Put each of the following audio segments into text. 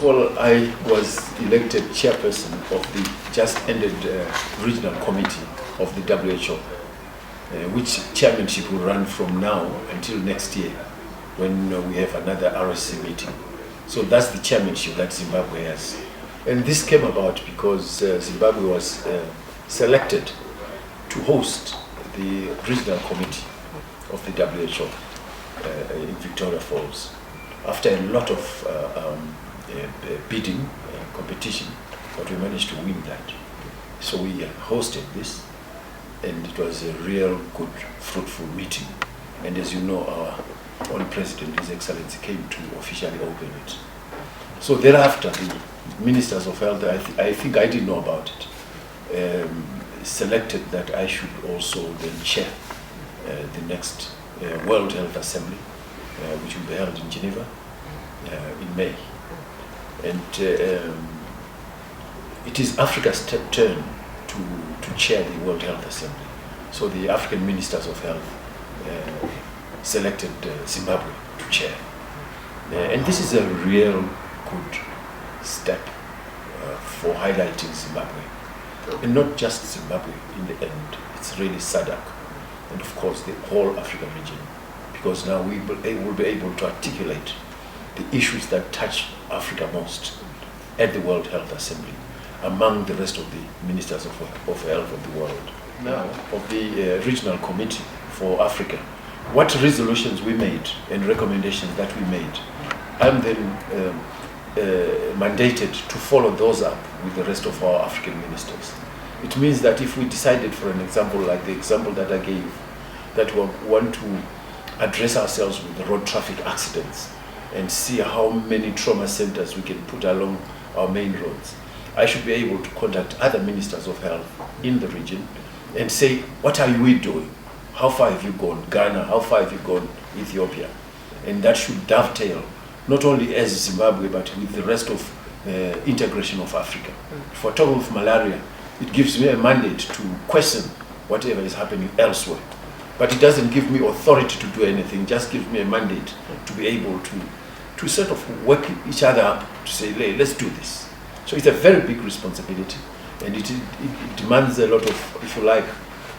all, I was elected chairperson of the just ended regional committee of the WHO, which chairmanship will run from now until next year when we have another RSC meeting. So that's the chairmanship that Zimbabwe has. And this came about because Zimbabwe was selected to host the regional committee of the WHO in Victoria Falls. After a lot of bidding, competition, but we managed to win that. So we hosted this, and it was a real good, fruitful meeting. And as you know, our own president, His Excellency, came to officially open it. So thereafter, the ministers of health, I think I didn't know about it, selected that I should also then chair the next World Health Assembly, which will be held in Geneva in May. And it is Africa's turn to chair the World Health Assembly. So the African Ministers of Health selected Zimbabwe to chair. And this is a real good step for highlighting Zimbabwe. And not just Zimbabwe in the end, it's really SADC. And of course the whole African region. Because now we will be able to articulate the issues that touch Africa most at the World Health Assembly, among the rest of the ministers of health of the world. Now, of the regional committee for Africa, what resolutions we made and recommendations that we made, I'm then mandated to follow those up with the rest of our African ministers. It means that if we decided, for an example, like the example that I gave, that we want to address ourselves with the road traffic accidents and see how many trauma centers we can put along our main roads, I should be able to contact other ministers of health in the region and say, what are we doing? How far have you gone? Ghana, how far have you gone? Ethiopia. And that should dovetail, not only as Zimbabwe, but with the rest of integration of Africa. For talking of malaria, it gives me a mandate to question whatever is happening elsewhere. But it doesn't give me authority to do anything, it just gives me a mandate to be able to sort of work each other up to say, hey, let's do this. So it's a very big responsibility, and it demands a lot of, if you like,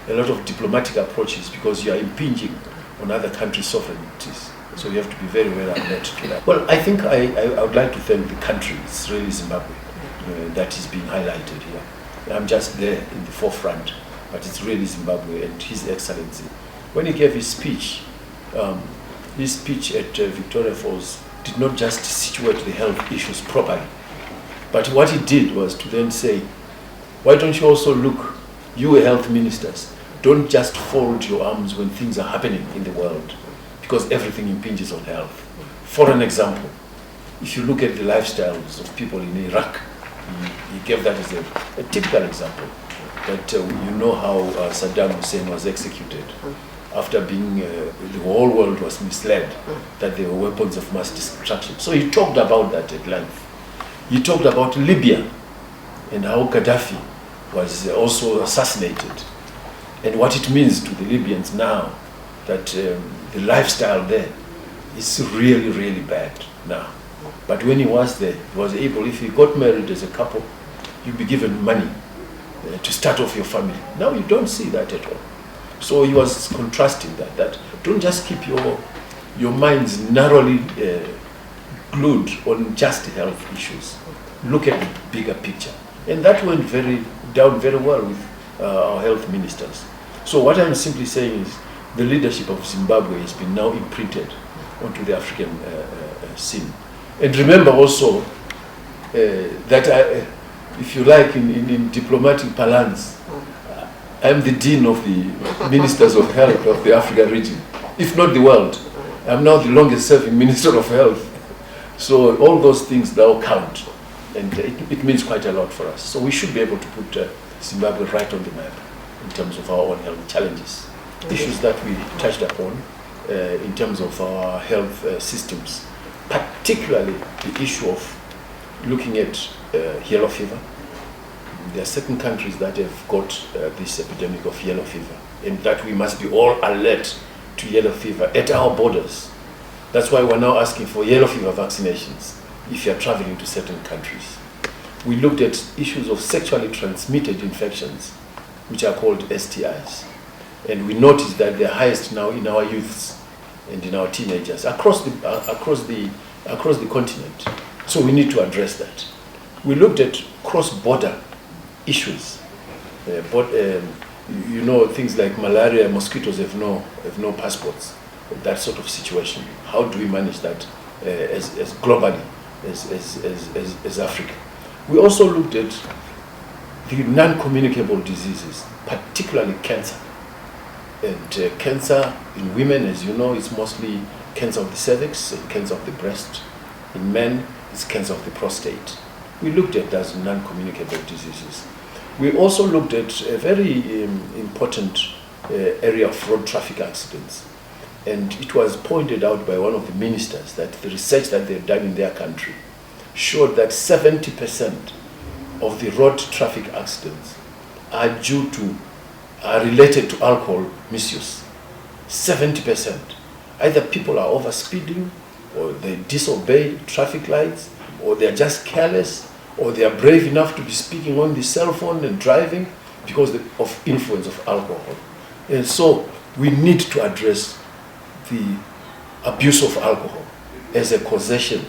a lot of diplomatic approaches, because you are impinging on other countries' sovereignties. So you have to be very well alert to that. Well, I think I would like to thank the country. It's really Zimbabwe that is being highlighted here. I'm just there in the forefront, but it's really Zimbabwe and His Excellency. When he gave his speech at Victoria Falls did not just situate the health issues properly, but what he did was to then say, why don't you also look, you health ministers, don't just fold your arms when things are happening in the world, because everything impinges on health. For an example, if you look at the lifestyles of people in Iraq, he gave that as a typical example, that you know how Saddam Hussein was executed after being, the whole world was misled that they were weapons of mass destruction. So he talked about that at length. He talked about Libya and how Gaddafi was also assassinated, and what it means to the Libyans now that the lifestyle there is really, really bad now. But when he was there, he was able, if he got married as a couple, you'd be given money to start off your family. Now you don't see that at all. So he was contrasting that don't just keep your minds narrowly glued on just health issues. Look at the bigger picture. And that went down very well with our health ministers. So what I'm simply saying is the leadership of Zimbabwe has been now imprinted onto the African scene. And remember also that if you like, in diplomatic parlance, I'm the dean of the ministers of health of the Africa region, if not the world. I'm now the longest serving minister of health. So all those things now count, and it means quite a lot for us. So we should be able to put Zimbabwe right on the map in terms of our own health challenges. Issues that we touched upon in terms of our health systems, particularly the issue of looking at yellow fever. There are certain countries that have got this epidemic of yellow fever, and that we must be all alert to yellow fever at our borders. That's why we're now asking for yellow fever vaccinations if you are traveling to certain countries. We looked at issues of sexually transmitted infections, which are called STIs. And we noticed that they're highest now in our youths and in our teenagers across the continent. So we need to address that. We looked at cross-border issues. You know, things like malaria, mosquitoes have no passports, that sort of situation. How do we manage that as globally, as Africa? We also looked at the non-communicable diseases, particularly cancer. And cancer in women, as you know, is mostly cancer of the cervix and cancer of the breast. In men, it's cancer of the prostate. We looked at those non-communicable diseases. We also looked at a very important area of road traffic accidents. And it was pointed out by one of the ministers that the research that they've done in their country showed that 70% of the road traffic accidents are related to alcohol misuse. 70%. Either people are overspeeding, or they disobey traffic lights, or they're just careless, or they are brave enough to be speaking on the cell phone and driving because of influence of alcohol. And so we need to address the abuse of alcohol as a causation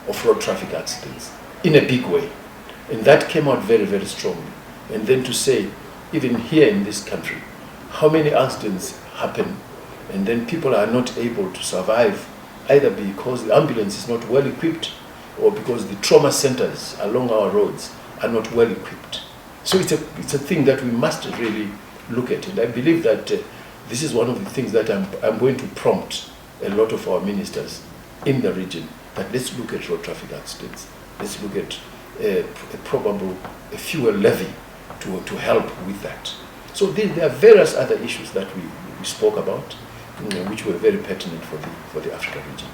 of road traffic accidents in a big way. And that came out very, very strongly. And then to say, even here in this country, how many accidents happen and then people are not able to survive, either because the ambulance is not well equipped or because the trauma centers along our roads are not well equipped. So it's a thing that we must really look at. And I believe that this is one of the things that I'm going to prompt a lot of our ministers in the region, that let's look at road traffic accidents. Let's look at a probable fuel levy to help with that. So there are various other issues that we spoke about, which were very pertinent for the Africa region.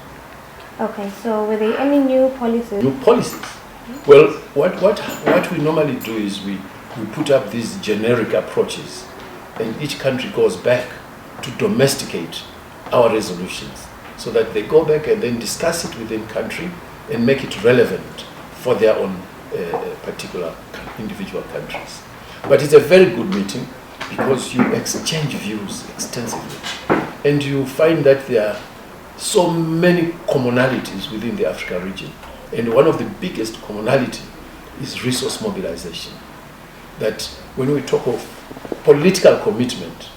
Okay, so were there any new policies? New policies? Well, what we normally do is we put up these generic approaches, and each country goes back to domesticate our resolutions so that they go back and then discuss it within country and make it relevant for their own particular individual countries. But it's a very good meeting because you exchange views extensively, and you find that there are so many commonalities within the Africa region. And one of the biggest commonality is resource mobilization. That when we talk of political commitment,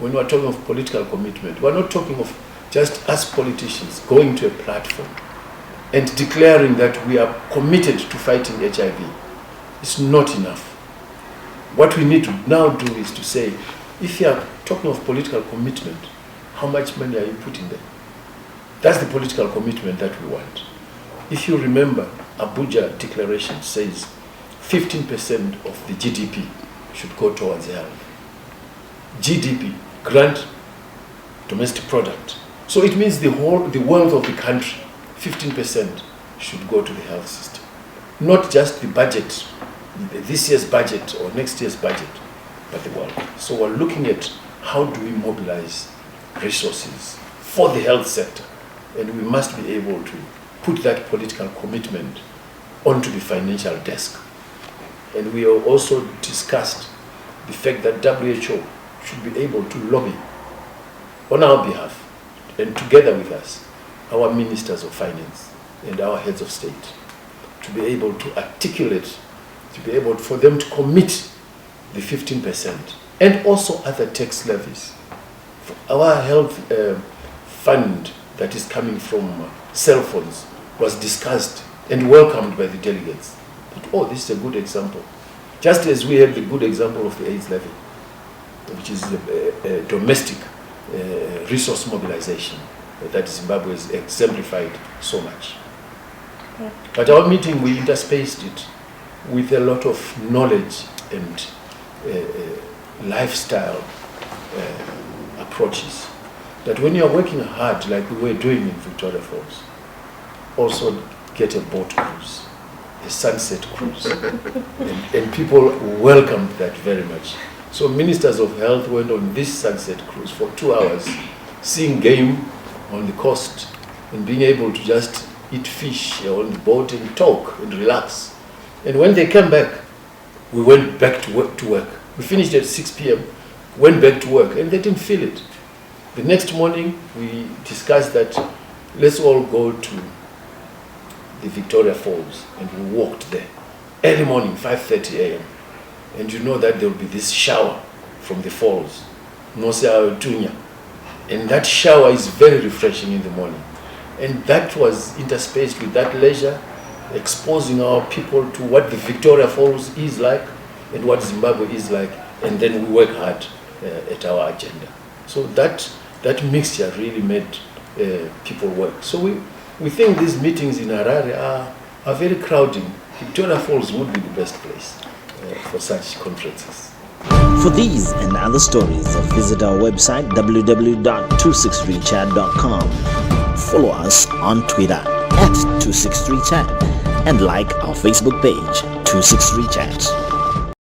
we're not talking of just us politicians going to a platform and declaring that we are committed to fighting HIV. It's not enough. What we need to now do is to say, if you are talking of political commitment, how much money are you putting there? That's the political commitment that we want. If you remember, Abuja Declaration says 15% of the GDP should go towards health. GDP, Gross Domestic Product. So it means the wealth of the country, 15% should go to the health system. Not just the budget, this year's budget or next year's budget, but the wealth. So we're looking at how do we mobilize resources for the health sector. And we must be able to put that political commitment onto the financial desk. And we have also discussed the fact that WHO should be able to lobby on our behalf, and together with us, our ministers of finance and our heads of state, to be able to articulate, to be able for them to commit the 15% and also other tax levies. Our health fund that is coming from cell phones was discussed and welcomed by the delegates. But, this is a good example. Just as we have the good example of the AIDS levy, which is a domestic resource mobilization that Zimbabwe has exemplified so much. Okay. But our meeting, we interspaced it with a lot of knowledge and lifestyle approaches. That when you're working hard, like we were doing in Victoria Falls, also get a boat cruise, a sunset cruise. and people welcomed that very much. So ministers of health went on this sunset cruise for 2 hours, seeing game on the coast and being able to just eat fish on the boat and talk and relax. And when they came back, we went back to work. We finished at 6 p.m., went back to work, and they didn't feel it. The next morning, we discussed that let's all go to the Victoria Falls, and we walked there. Early morning, 5:30 a.m. And you know that there will be this shower from the falls, Nosa Tunya. And that shower is very refreshing in the morning. And that was interspaced with that leisure, exposing our people to what the Victoria Falls is like and what Zimbabwe is like, and then we work hard at our agenda. So that mixture really made people work. So we think these meetings in Harare are very crowding. Victoria Falls would be the best place for such conferences. For these and other stories, visit our website www.263chat.com. Follow us on Twitter @263chat and like our Facebook page 263chat.